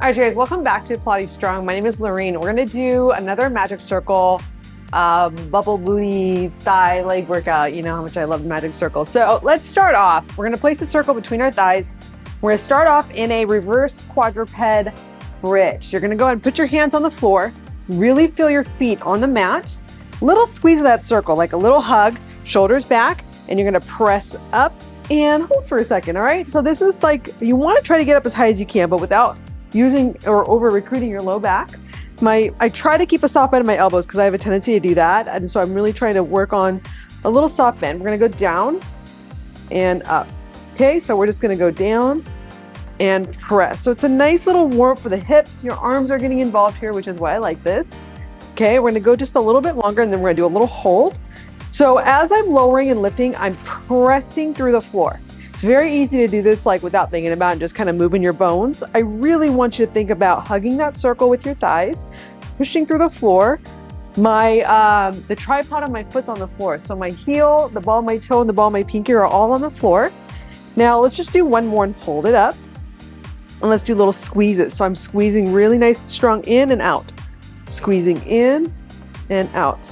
All right, you guys, welcome back to Pilates Strong. My name is Lorene. We're gonna do another magic circle, bubble booty thigh leg workout. You know how much I love magic circles. So let's start off. We're gonna place a circle between our thighs. We're gonna start off in a reverse quadruped bridge. You're gonna go ahead and put your hands on the floor, really feel your feet on the mat, little squeeze of that circle, like a little hug, shoulders back, and you're gonna press up and hold for a second, all right? So this is like, you wanna try to get up as high as you can, but without using or over recruiting your low back. I try to keep a soft bend in my elbows because I have a tendency to do that. And so I'm really trying to work on a little soft bend. We're gonna go down and up. Okay, so we're just gonna go down and press. So it's a nice little warm for the hips. Your arms are getting involved here, which is why I like this. Okay, we're gonna go just a little bit longer and then we're gonna do a little hold. So as I'm lowering and lifting, I'm pressing through the floor. It's very easy to do this like without thinking about it, just kind of moving your bones. I really want you to think about hugging that circle with your thighs, pushing through the floor. The tripod of my foot's on the floor. So my heel, the ball of my toe, and the ball of my pinky are all on the floor. Now let's just do one more and hold it up. And let's do little squeezes. So I'm squeezing really nice and strong in and out. Squeezing in and out.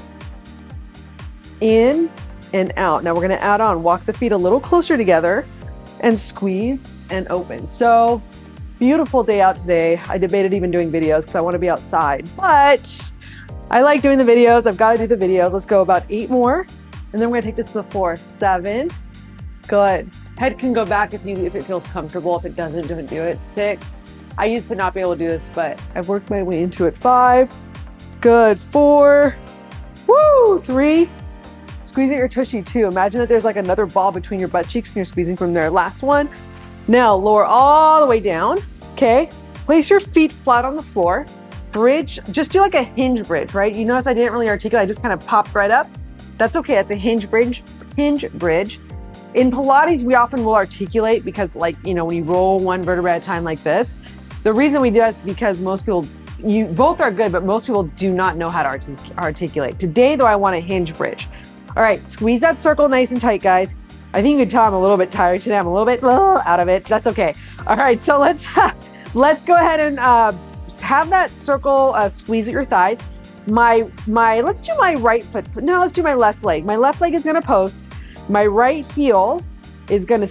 In and out. Now we're gonna add on, walk the feet a little closer together and squeeze and open. So beautiful day out today. I debated even doing videos because I want to be outside, but I like doing the videos. I've got to do the videos. Let's go about 8 more. And then we're gonna take this to the floor. 7, good. Head can go back if it feels comfortable. If it doesn't, don't do it. 6, I used to not be able to do this, but I've worked my way into it. 5, good. 4, woo, 3, squeeze at your tushy too. Imagine that there's like another ball between your butt cheeks and you're squeezing from there. Last one. Now lower all the way down. Okay. Place your feet flat on the floor. Bridge. Just do like a hinge bridge, right? You notice I didn't really articulate. I just kind of popped right up. That's okay. That's a hinge bridge. Hinge bridge. In Pilates, we often will articulate because, like, you know, when you roll one vertebra at a time like this, the reason we do that is because most people, you both are good, but most people do not know how to articulate. Today, though, I want a hinge bridge. All right, squeeze that circle nice and tight, guys. I think you can tell I'm a little bit tired today. I'm a little bit out of it. That's okay. All right, so let's go ahead and have that circle squeeze at your thighs. Let's do my right foot. No, let's do my left leg. My left leg is gonna post. My right heel is gonna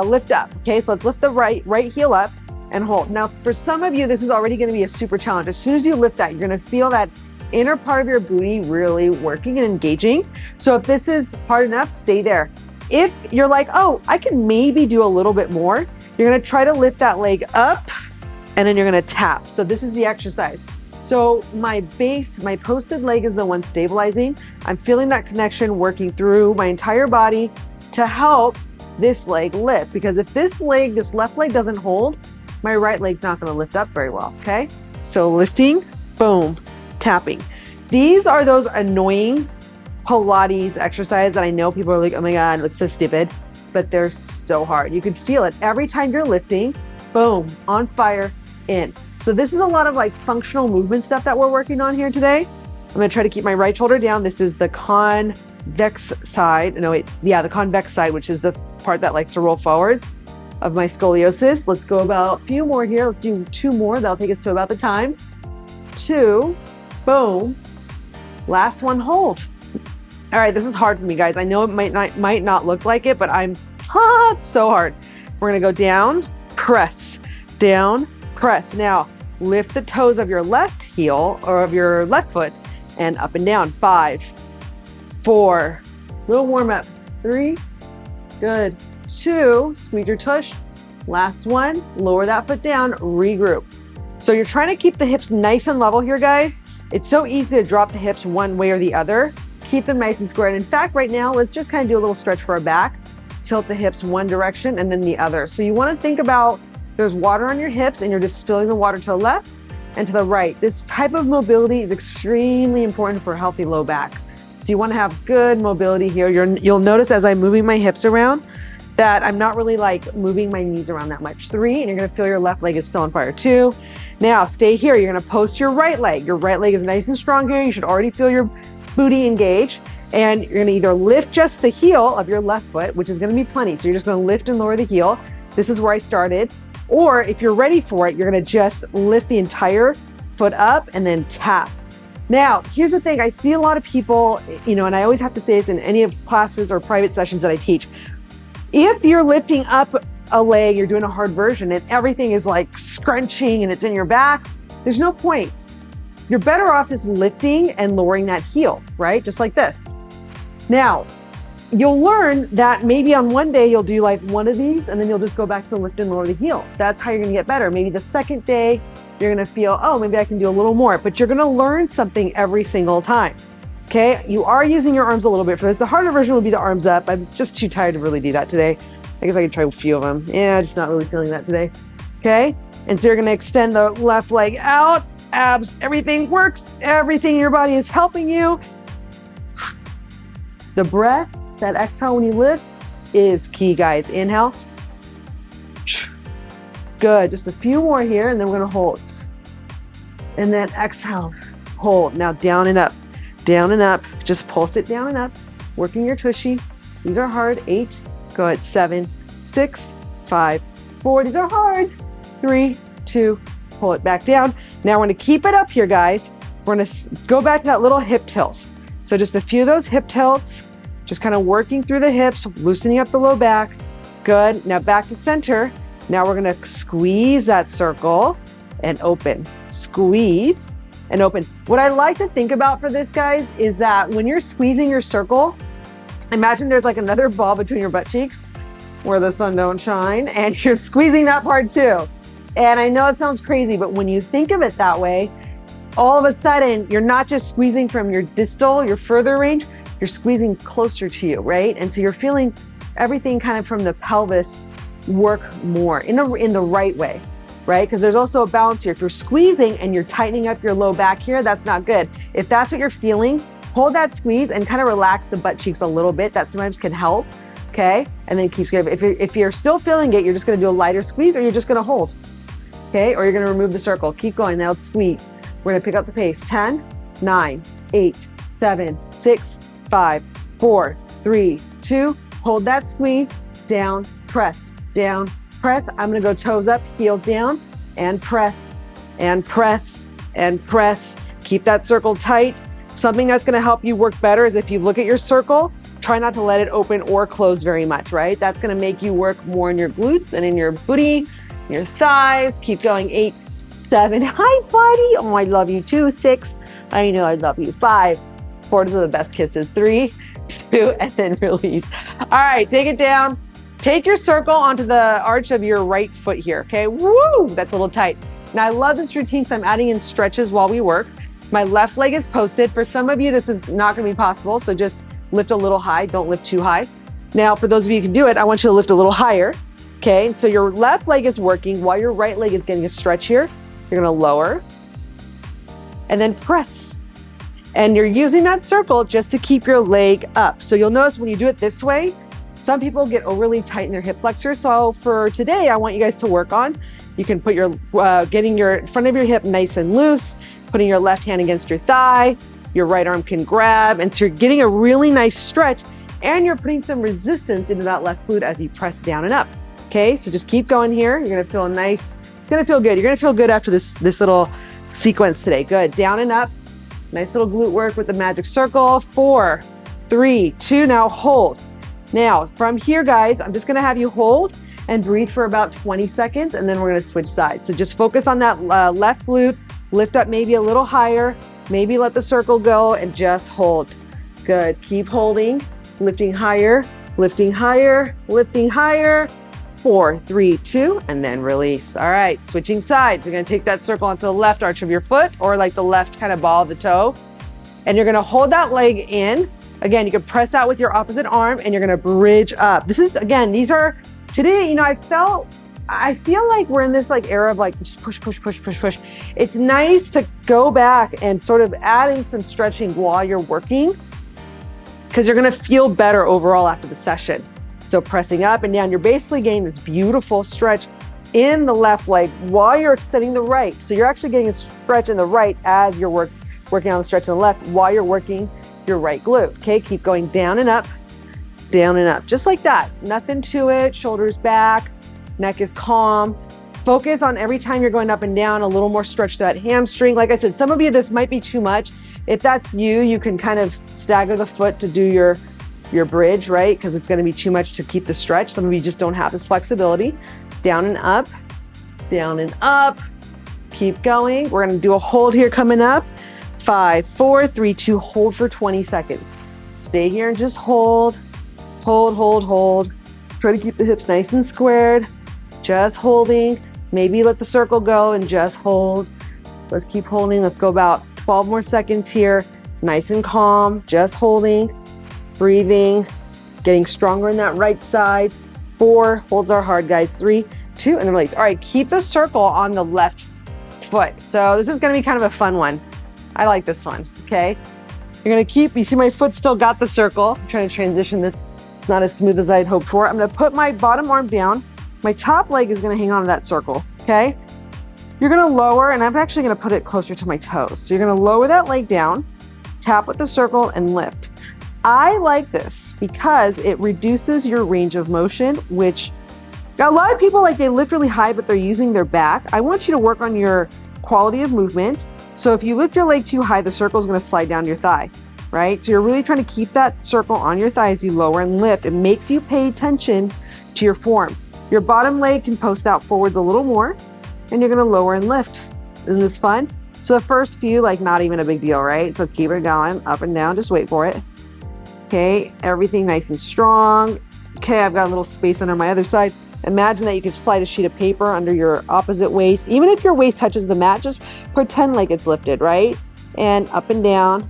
lift up. Okay, so let's lift the right heel up and hold. Now, for some of you, this is already gonna be a super challenge. As soon as you lift that, you're gonna feel that inner part of your booty really working and engaging. So if this is hard enough, stay there. If you're like, oh, I can maybe do a little bit more, you're gonna try to lift that leg up and then you're gonna tap. So this is the exercise. So my base, my posted leg is the one stabilizing. I'm feeling that connection working through my entire body to help this leg lift. Because if this left leg doesn't hold, my right leg's not gonna lift up very well, okay? So lifting, boom, tapping. These are those annoying Pilates exercises that I know people are like, oh my God, it looks so stupid, but they're so hard. You can feel it every time you're lifting, boom, on fire, in. So this is a lot of like functional movement stuff that we're working on here today. I'm gonna try to keep my right shoulder down. This is the convex side. The convex side, which is the part that likes to roll forward of my scoliosis. Let's go about a few more here. Let's do 2 more. That'll take us to about the time. 2, boom. Last one, hold. All right, this is hard for me, guys. I know it might not look like it, but it's so hard. We're gonna go down, press, down, press. Now, lift the toes of your left heel or of your left foot and up and down. 5, 4, little warm up. 3, good. 2, squeeze your tush. Last one, lower that foot down, regroup. So you're trying to keep the hips nice and level here, guys. It's so easy to drop the hips one way or the other. Keep them nice and square. And in fact, right now, let's just kind of do a little stretch for our back. Tilt the hips one direction and then the other. So you want to think about there's water on your hips and you're just spilling the water to the left and to the right. This type of mobility is extremely important for a healthy low back. So you want to have good mobility here. You'll notice as I'm moving my hips around that I'm not really like moving my knees around that much. 3, and you're gonna feel your left leg is still on fire. 2, now stay here. You're gonna post your right leg. Your right leg is nice and strong here. You should already feel your booty engage. And you're gonna either lift just the heel of your left foot, which is gonna be plenty. So you're just gonna lift and lower the heel. This is where I started. Or if you're ready for it, you're gonna just lift the entire foot up and then tap. Now, here's the thing. I see a lot of people, and I always have to say this in any of classes or private sessions that I teach. If you're lifting up a leg, you're doing a hard version and everything is like scrunching and it's in your back, there's no point. You're better off just lifting and lowering that heel, right? Just like this. Now, you'll learn that maybe on one day you'll do like one of these and then you'll just go back to the lift and lower the heel. That's how you're gonna get better. Maybe the second day, you're gonna feel, oh, maybe I can do a little more, but you're gonna learn something every single time. Okay, you are using your arms a little bit for this. The harder version would be the arms up. I'm just too tired to really do that today. I guess I could try a few of them. Yeah, just not really feeling that today. Okay, and so you're gonna extend the left leg out, abs, everything works. Everything in your body is helping you. The breath, that exhale when you lift is key, guys. Inhale. Good, just a few more here and then we're gonna hold. And then exhale, hold. Now down and up. Down and up, just pulse it down and up, working your tushy. These are hard. 8, go at 7, 6, 5, 4. These are hard. 3, 2, pull it back down. Now we're gonna keep it up here, guys. We're gonna go back to that little hip tilt. So just a few of those hip tilts, just kind of working through the hips, loosening up the low back. Good, now back to center. Now we're gonna squeeze that circle and open. Squeeze and open. What I like to think about for this, guys, is that when you're squeezing your circle, imagine there's like another ball between your butt cheeks where the sun don't shine, and you're squeezing that part too. And I know it sounds crazy, but when you think of it that way, all of a sudden, you're not just squeezing from your distal, your further range, you're squeezing closer to you, right? And so you're feeling everything kind of from the pelvis work more in the right way. Right? Because there's also a balance here. If you're squeezing and you're tightening up your low back here, that's not good. If that's what you're feeling, hold that squeeze and kind of relax the butt cheeks a little bit. That sometimes can help, okay? And then keep squeezing. If you're still feeling it, you're just gonna do a lighter squeeze or you're just gonna hold, okay? Or you're gonna remove the circle. Keep going, now let's squeeze. We're gonna pick up the pace. 10, 9, 8, 7, 6, 5, 4, 3, 2, hold that squeeze, down, press, down, press. I'm gonna go toes up, heel down, and press, and press, and press. Keep that circle tight. Something that's gonna help you work better is if you look at your circle, try not to let it open or close very much, right? That's gonna make you work more in your glutes and in your booty, your thighs. Keep going. 8, 7, hi buddy. Oh, I love you too. 6, I know I love you. 5, 4, those are the best kisses. 3, 2, and then release. All right, take it down. Take your circle onto the arch of your right foot here, okay? Woo, that's a little tight. Now I love this routine because I'm adding in stretches while we work. My left leg is posted. For some of you, this is not gonna be possible, so just lift a little high, don't lift too high. Now, for those of you who can do it, I want you to lift a little higher, okay? So your left leg is working while your right leg is getting a stretch here. You're gonna lower and then press. And you're using that circle just to keep your leg up. So you'll notice when you do it this way, some people get overly tight in their hip flexors. So for today, I want you guys to work on, you can put your, getting your front of your hip nice and loose, putting your left hand against your thigh, your right arm can grab, and so you're getting a really nice stretch and you're putting some resistance into that left glute as you press down and up. Okay, so just keep going here. You're gonna feel nice, it's gonna feel good. You're gonna feel good after this little sequence today. Good, down and up. Nice little glute work with the magic circle. 4, 3, 2, now hold. Now, from here, guys, I'm just gonna have you hold and breathe for about 20 seconds, and then we're gonna switch sides. So just focus on that left glute, lift up maybe a little higher, maybe let the circle go, and just hold. Good, keep holding, lifting higher, lifting higher, lifting higher. 4, 3, 2, and then release. All right, switching sides. You're gonna take that circle onto the left arch of your foot, or like the left kind of ball of the toe, and you're gonna hold that leg in. Again, you can press out with your opposite arm and you're gonna bridge up. This is, again, these are, today, I feel like we're in this like era of like just push, push, push, push, push. It's nice to go back and sort of add in some stretching while you're working, because you're gonna feel better overall after the session. So pressing up and down, you're basically getting this beautiful stretch in the left leg while you're extending the right. So you're actually getting a stretch in the right as you're working on the stretch in the left while you're working your right glute. Okay, keep going down and up, just like that. Nothing to it, shoulders back, neck is calm. Focus on every time you're going up and down, a little more stretch to that hamstring. Like I said, some of you, this might be too much. If that's you, you can kind of stagger the foot to do your bridge, right? Because it's going to be too much to keep the stretch. Some of you just don't have this flexibility. Down and up, down and up. Keep going. We're going to do a hold here coming up. 5, 4, 3, 2, hold for 20 seconds. Stay here and just hold, hold, hold, hold. Try to keep the hips nice and squared. Just holding. Maybe let the circle go and just hold. Let's keep holding. Let's go about 12 more seconds here. Nice and calm. Just holding, breathing, getting stronger in that right side. 4, holds are hard, guys. 3, 2, and the release. All right, keep the circle on the left foot. So this is going to be kind of a fun one. I like this one, okay? You're going to keep, you see my foot still got the circle. I'm trying to transition this. It's not as smooth as I'd hoped for. I'm going to put my bottom arm down. My top leg is going to hang on to that circle, okay? You're going to lower, and I'm actually going to put it closer to my toes. So you're going to lower that leg down, tap with the circle, and lift. I like this because it reduces your range of motion, which a lot of people, like, they lift really high, but they're using their back. I want you to work on your quality of movement. So if you lift your leg too high, the circle is going to slide down your thigh, right? So you're really trying to keep that circle on your thigh as you lower and lift. It makes you pay attention to your form. Your bottom leg can post out forwards a little more, and you're going to lower and lift. Isn't this fun? So the first few, like, not even a big deal, right? So keep it going, up and down, just wait for it. Okay, everything nice and strong. Okay, I've got a little space under my other side. Imagine that you could slide a sheet of paper under your opposite waist. Even if your waist touches the mat, just pretend like it's lifted, right? And up and down.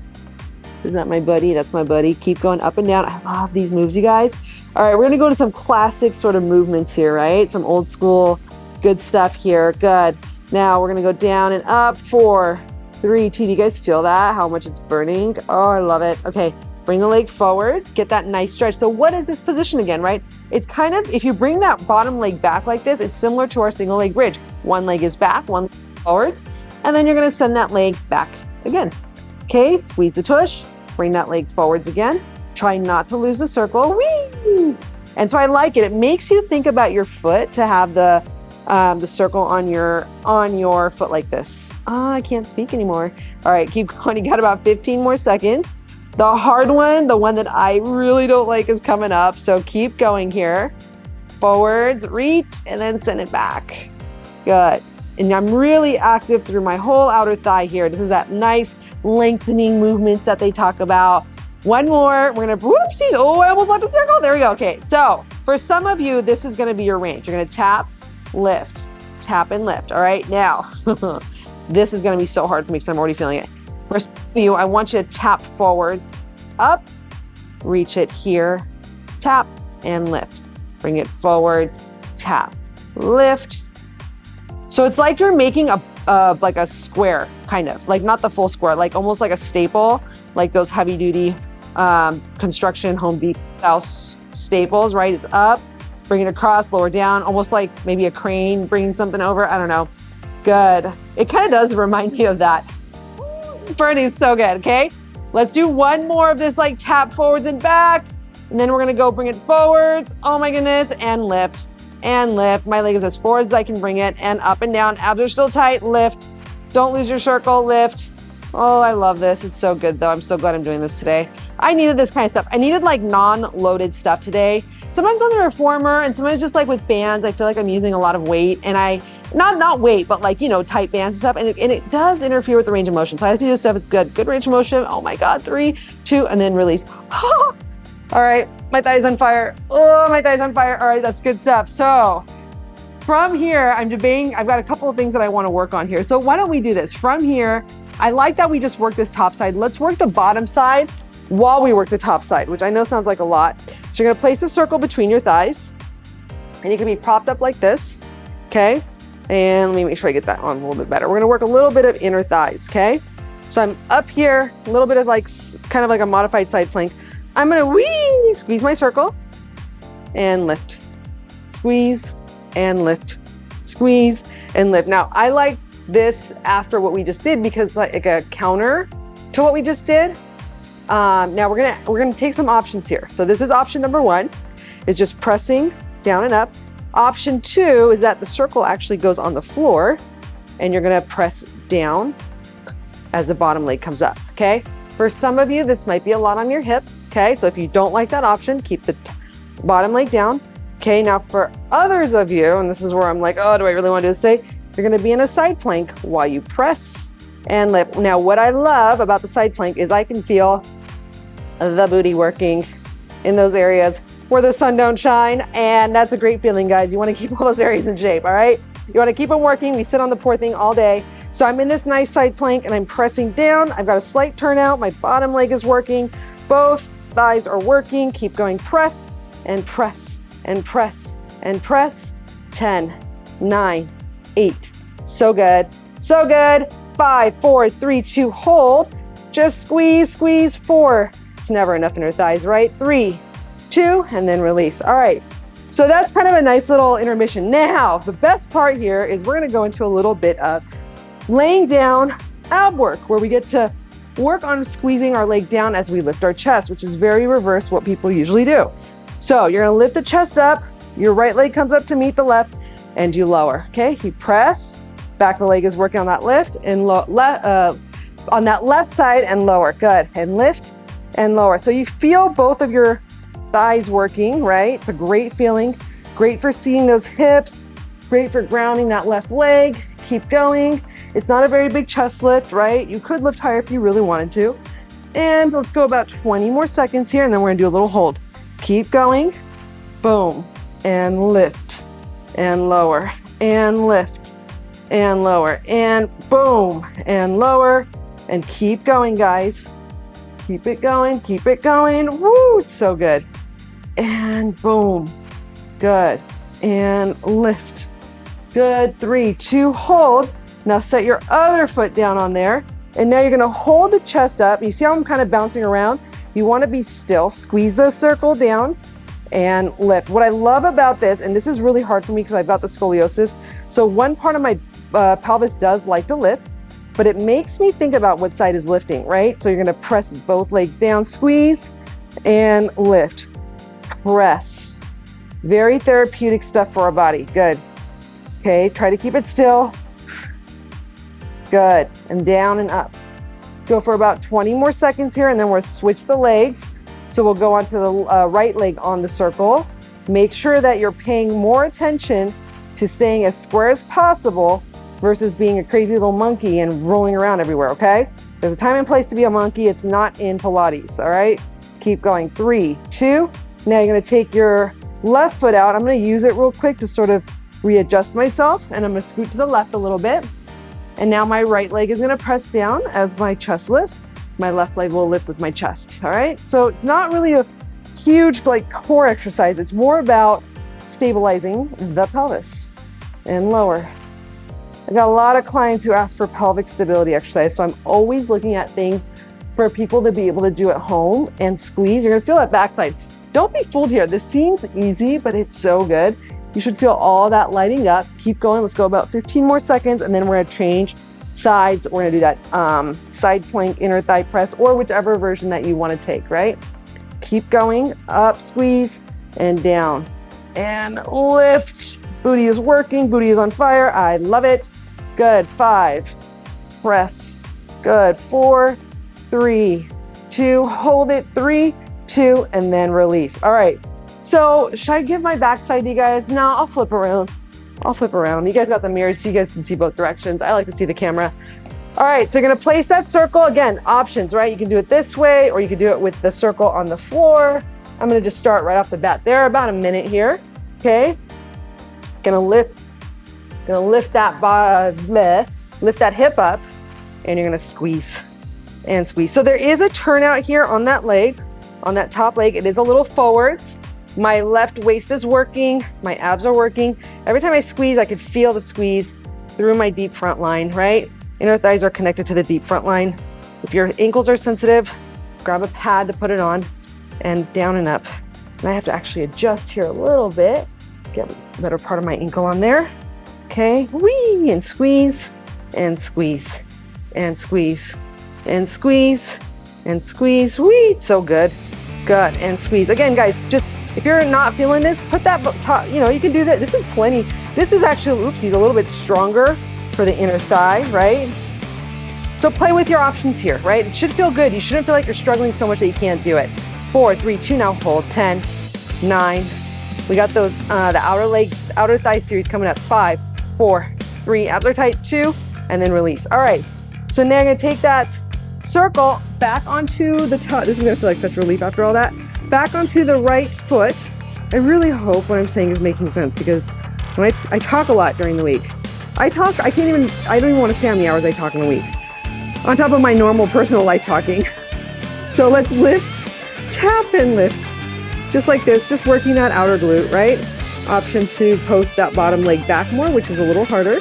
Isn't that my buddy? That's my buddy. Keep going up and down. I love these moves, you guys. All right, we're gonna go to some classic sort of movements here, right? Some old school good stuff here. Good. Now we're gonna go down and up. 4, 3, 2. Do you guys feel that? How much it's burning? Oh, I love it. Okay. Bring the leg forward, get that nice stretch. So what is this position again, right? It's kind of, if you bring that bottom leg back like this, it's similar to our single leg bridge. One leg is back, one forwards, and then you're gonna send that leg back again. Okay, squeeze the tush, bring that leg forwards again. Try not to lose the circle. Whee! And so I like it. It makes you think about your foot to have the circle on your foot like this. Oh, I can't speak anymore. All right, keep going. You got about 15 more seconds. The hard one, the one that I really don't like, is coming up. So keep going here. Forwards, reach, and then send it back. Good. And I'm really active through my whole outer thigh here. This is that nice lengthening movements that they talk about. One more. We're going to, whoopsies. Oh, I almost left a circle. There we go. Okay. So for some of you, this is going to be your range. You're going to tap, lift, tap, and lift. All right. Now, this is going to be so hard for me because I'm already feeling it. For some of you, I want you to tap forwards, up, reach it here, tap, and lift. Bring it forwards, tap, lift. So it's like you're making like a square, kind of, like not the full square, like almost like a staple, like those heavy duty construction Home Depot house staples, right? It's up, bring it across, lower down, almost like maybe a crane bringing something over. I don't know. Good. It kind of does remind me of that. It's burning so good, okay? Let's do one more of this, like tap forwards and back, and then we're gonna go bring it forwards. Oh my goodness, and lift, and lift. My leg is as forward as I can bring it, and up and down. Abs are still tight, lift. Don't lose your circle, lift. Oh, I love this. It's so good though. I'm so glad I'm doing this today. I needed this kind of stuff. I needed like non-loaded stuff today. Sometimes on the reformer and sometimes just like with bands, I feel like I'm using a lot of weight, and not weight, but like, you know, tight bands and stuff. And it does interfere with the range of motion. So I have to do this stuff. It's good range of motion. Oh my God, 3, 2, and then release. All right, my thigh's on fire. Oh, my thigh's on fire. All right, that's good stuff. So from here, I'm debating, I've got a couple of things that I want to work on here. So why don't we do this? From here, I like that we just work this top side. Let's work the bottom side while we work the top side, which I know sounds like a lot. So you're gonna place a circle between your thighs, and you can be propped up like this, okay? And let me make sure I get that on a little bit better. We're gonna work a little bit of inner thighs, okay? So I'm up here, a little bit of like, kind of like a modified side plank. I'm gonna squeeze my circle and lift. Squeeze and lift. Squeeze and lift. Now, I like this after what we just did because it's like a counter to what we just did. Now we're gonna take some options here. So this is option number 1, is just pressing down and up. Option 2 is that the circle actually goes on the floor and you're gonna press down as the bottom leg comes up, okay? For some of you, this might be a lot on your hip, okay? So if you don't like that option, keep the bottom leg down. Okay, now for others of you, and this is where I'm like, oh, do I really want to do this today? You're gonna be in a side plank while you press and lift. Now, what I love about the side plank is I can feel the booty working in those areas where the sun don't shine, and that's a great feeling, guys. You wanna keep all those areas in shape, all right? You wanna keep them working. We sit on the poor thing all day. So I'm in this nice side plank and I'm pressing down. I've got a slight turnout. My bottom leg is working. Both thighs are working. Keep going, press and press and press and press. 10, 9, 8. So good, so good. 5, 4, 3, 2, hold. Just squeeze, squeeze. 4. It's never enough in your thighs, right? 3, 2, and then release. All right. So that's kind of a nice little intermission. Now, the best part here is we're gonna go into a little bit of laying down ab work, where we get to work on squeezing our leg down as we lift our chest, which is very reverse what people usually do. So you're gonna lift the chest up, your right leg comes up to meet the left, and you lower, okay? You press, back of the leg is working on that lift, and on that left side and lower, good. And lift and lower. So you feel both of your thighs working, right? It's a great feeling, great for seeing those hips, great for grounding that left leg. Keep going. It's not a very big chest lift, right? You could lift higher if you really wanted to. And let's go about 20 more seconds here, and then we're gonna do a little hold. Keep going. Boom. And lift. And lower. And lift. And lower. And boom. And lower. And keep going, guys. Keep it going. Keep it going. Woo! It's so good. And boom. Good. And lift. Good. 3, 2, hold. Now set your other foot down on there. And now you're gonna hold the chest up. You see how I'm kind of bouncing around? You wanna be still. Squeeze the circle down and lift. What I love about this, and this is really hard for me because I've got the scoliosis, so one part of my pelvis does like to lift, but it makes me think about what side is lifting, right? So you're gonna press both legs down, squeeze, and lift. Press. Very therapeutic stuff for our body. Good. Okay, try to keep it still. Good, and down and up. Let's go for about 20 more seconds here, and then we'll switch the legs. So we'll go onto the right leg on the circle. Make sure that you're paying more attention to staying as square as possible versus being a crazy little monkey and rolling around everywhere, okay? There's a time and place to be a monkey. It's not in Pilates, all right? Keep going. 3, 2. Now you're gonna take your left foot out. I'm gonna use it real quick to sort of readjust myself, and I'm gonna scoot to the left a little bit. And now my right leg is gonna press down as my chest lifts. My left leg will lift with my chest, all right? So it's not really a huge like core exercise. It's more about stabilizing the pelvis and lower. I got a lot of clients who ask for pelvic stability exercise. So I'm always looking at things for people to be able to do at home and squeeze. You're gonna feel that backside. Don't be fooled here. This seems easy, but it's so good. You should feel all that lighting up. Keep going. Let's go about 15 more seconds, and then we're gonna change sides. We're gonna do that side plank, inner thigh press, or whichever version that you wanna take, right? Keep going, up, squeeze, and down. And lift. Booty is working, booty is on fire. I love it. Good, 5, press. Good, 4, 3, 2, hold it, 3, 2, and then release. All right. So should I give my backside to you guys? No, I'll flip around. I'll flip around. You guys got the mirrors so you guys can see both directions. I like to see the camera. All right, so you're gonna place that circle. Again, options, right? You can do it this way, or you can do it with the circle on the floor. I'm gonna just start right off the bat. There, about a minute here, okay? Gonna lift that lift that hip up, and you're gonna squeeze and squeeze. So there is a turnout here on that leg, on that top leg. It is a little forwards. My left waist is working, my abs are working. Every time I squeeze, I can feel the squeeze through my deep front line, right? Inner thighs are connected to the deep front line. If your ankles are sensitive, grab a pad to put it on, and down and up. And I have to actually adjust here a little bit, get the better part of my ankle on there. Okay, whee, and squeeze, and squeeze, and squeeze, and squeeze, and squeeze, whee, so good, good, and squeeze. Again, guys, just If you're not feeling this, put that, you know, you can do that. This is plenty. This is actually, oopsies, a little bit stronger for the inner thigh, right? So play with your options here, right? It should feel good. You shouldn't feel like you're struggling so much that you can't do it. 4, 3, 2, now hold. 10, 9. We got those, the outer legs, outer thigh series coming up. 5, 4, 3, abs are tight, 2, and then release. All right, so now I'm gonna take that circle back onto the toe. This is gonna feel like such relief after all that. Back onto the right foot. I really hope what I'm saying is making sense, because when I talk a lot during the week. I don't even want to say how many hours I talk in a week. On top of my normal personal life talking. So let's lift, tap and lift. Just like this, just working that outer glute, right? Option to post that bottom leg back more, which is a little harder.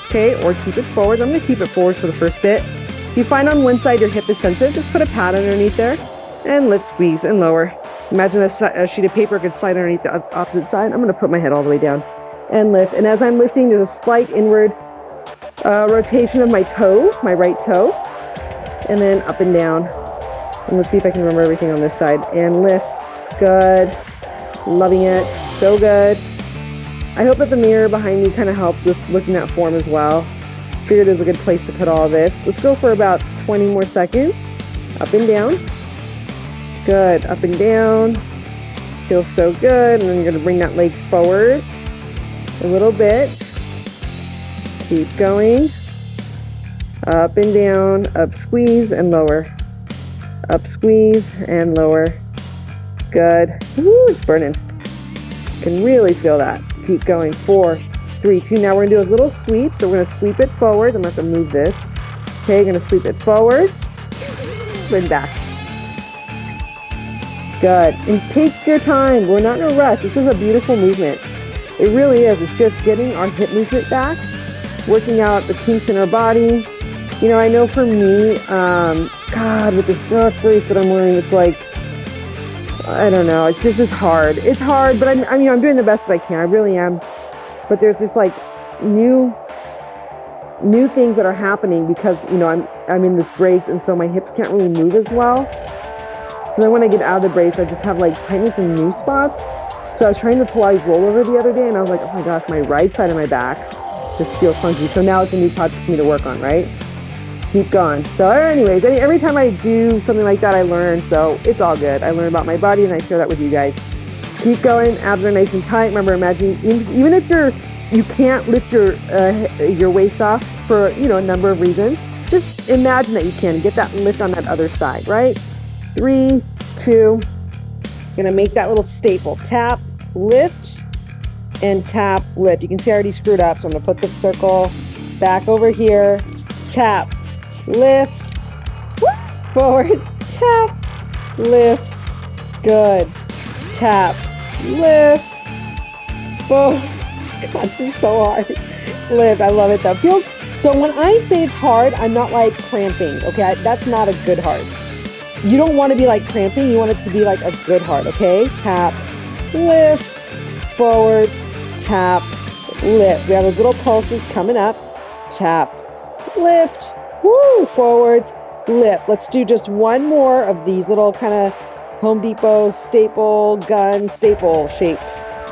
Okay, or keep it forward. I'm gonna keep it forward for the first bit. If you find on one side your hip is sensitive, just put a pad underneath there and lift, squeeze, and lower. Imagine a sheet of paper could slide underneath the opposite side. I'm gonna put my head all the way down and lift. And as I'm lifting, there's a slight inward rotation of my toe, my right toe, and then up and down. And let's see if I can remember everything on this side. And lift, good, loving it, so good. I hope that the mirror behind me kind of helps with looking at form as well. Figured it was a good place to put all this. Let's go for about 20 more seconds. Up and down. Good, up and down. Feels so good. And then you're gonna bring that leg forwards a little bit. Keep going. Up and down, up, squeeze, and lower. Up, squeeze, and lower. Good. Woo, it's burning. Can really feel that. Keep going. 4, 3, 2. Now we're gonna do those little sweeps. So we're gonna sweep it forward. I'm gonna have to move this. Okay, gonna sweep it forwards and back. Good. And take your time. We're not in a rush. This is a beautiful movement. It really is. It's just getting our hip movement back, working out the kinks in our body. You know, I know for me, God, with this back brace that I'm wearing, it's like, I don't know. It's hard. It's hard, but I'm doing the best that I can. I really am. But there's just like new things that are happening because, you know, I'm in this brace, and so my hips can't really move as well. So then when I get out of the brace, I just have like tightness in new spots. So I was trying to Pilates rollover the other day, and I was like, oh my gosh, my right side of my back just feels funky. So now it's a new project for me to work on, right? Keep going. So anyways, every time I do something like that, I learn. So it's all good. I learn about my body, and I share that with you guys. Keep going. Abs are nice and tight. Remember, imagine even if you can't lift your waist off for, you know, a number of reasons, just imagine that you can get that lift on that other side, right? 3, 2. Gonna make that little staple. Tap, lift, and tap, lift. You can see I already screwed up, so I'm gonna put the circle back over here. Tap, lift, forwards, tap, lift, good. Tap, lift, forwards. God, this is so hard. Lift, I love it though. Feels, so when I say it's hard, I'm not like cramping, okay? That's not a good hard. You don't want to be like cramping, you want it to be like a good hard, okay? Tap, lift, forwards, tap, lift. We have those little pulses coming up. Tap, lift, woo, forwards, lift. Let's do just one more of these little kind of Home Depot staple, gun staple shape,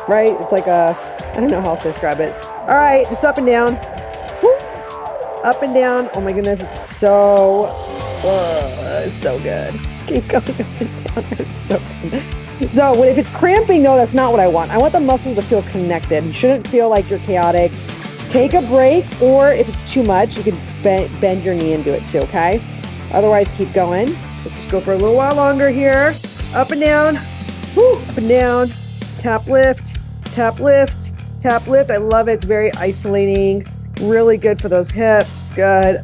right? It's like a, I don't know how else to describe it. All right, just up and down. Woo. Up and down. Oh my goodness, it's so good. Keep going up and down. It's so good. So if it's cramping though, that's not what I want. I want the muscles to feel connected. You shouldn't feel like you're chaotic. Take a break, or if it's too much, you can bend your knee and do it too, okay? Otherwise, keep going. Let's just go for a little while longer here. Up and down, woo, up and down. Tap, lift, tap, lift, tap, lift. I love it. It's very isolating. Really good for those hips. Good.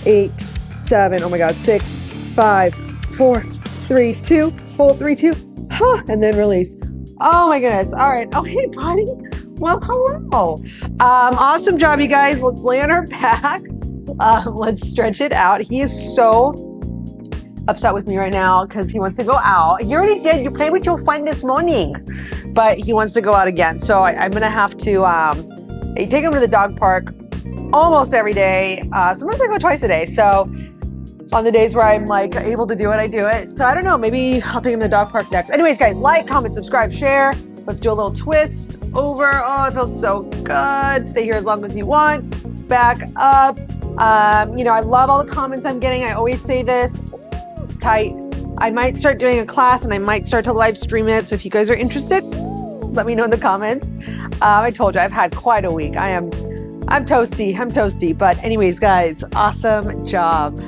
8, 7, oh my God, 6, 5, 4, 3, 2, hold, 3, 2, and then release. Oh my goodness. All right. Oh, hey, buddy. Well, hello. Awesome job, you guys. Let's lay on our back. Let's stretch it out. He is so upset with me right now because he wants to go out. He already did. You played with your friend this morning, but he wants to go out again. So I'm going to have to take him to the dog park almost every day. Sometimes I go twice a day. So On the days where I'm like able to do it, I do it. So I don't know, maybe I'll take him to the dog park next. Anyways, guys, like, comment, subscribe, share. Let's do a little twist over. Oh, it feels so good. Stay here as long as you want. Back up. You know, I love all the comments I'm getting. I always say this. It's tight. I might start doing a class and I might start to live stream it. So if you guys are interested, let me know in the comments. I told you I've had quite a week. I'm toasty. But anyways, guys, awesome job.